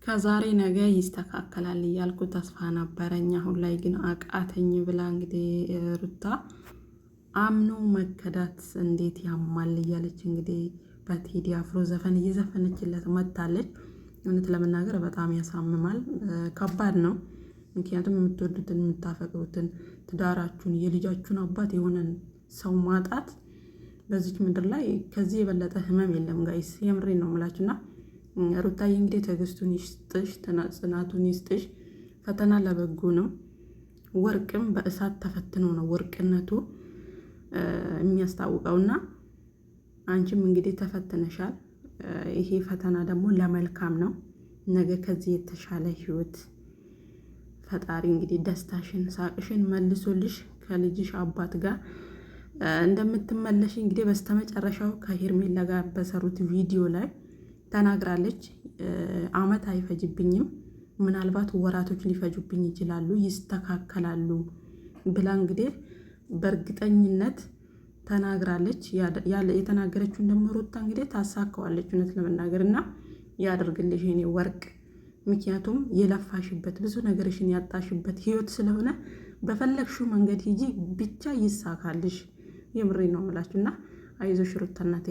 ከዛሬ ነገ ይስተካከላል እያልኩ ተስፋ ነበረኝ። አሁን ላይ ግን አቃተኝ ብላ እንግዲህ ሩታ አምኖ መከዳት እንዴት ያማል እያለች እንግዲህ በቴዲ አፍሮ ዘፈን እየዘፈነችለት መታለች። እውነት ለመናገር በጣም ያሳምማል፣ ከባድ ነው። ምክንያቱም የምትወዱትን የምታፈቅሩትን ትዳራችሁን የልጃችሁን አባት የሆነን ሰው ማጣት በዚች ምድር ላይ ከዚህ የበለጠ ህመም የለም ጋይስ። የምሬን ነው የምላችሁና ሩታዬ እንግዲህ ትዕግስቱን ይስጥሽ፣ ጽናቱን ይስጥሽ። ፈተና ለበጎ ነው። ወርቅም በእሳት ተፈትኖ ነው ወርቅነቱ የሚያስታውቀውና አንቺም እንግዲህ ተፈትነሻል። ይሄ ፈተና ደግሞ ለመልካም ነው። ነገ ከዚህ የተሻለ ህይወት ፈጣሪ እንግዲህ ደስታሽን፣ ሳቅሽን መልሶልሽ ከልጅሽ አባት ጋር እንደምትመለሽ እንግዲህ በስተመጨረሻው ከሄርሜላ ጋር በሰሩት ቪዲዮ ላይ ተናግራለች። አመት አይፈጅብኝም፣ ምናልባት ወራቶች ሊፈጁብኝ ይችላሉ፣ ይስተካከላሉ ብላ እንግዲህ በእርግጠኝነት ተናግራለች። የተናገረችውን ደግሞ ሩታ እንግዲህ ታሳካዋለች እውነት ለመናገር እና ያደርግልሽ የኔ ወርቅ። ምክንያቱም የለፋሽበት ብዙ ነገርሽን ያጣሽበት ህይወት ስለሆነ በፈለግሽው መንገድ ሂጂ፣ ብቻ ይሳካልሽ። የምሬ ነው የምላችሁና አይዞሽ ሩታ እናቴ።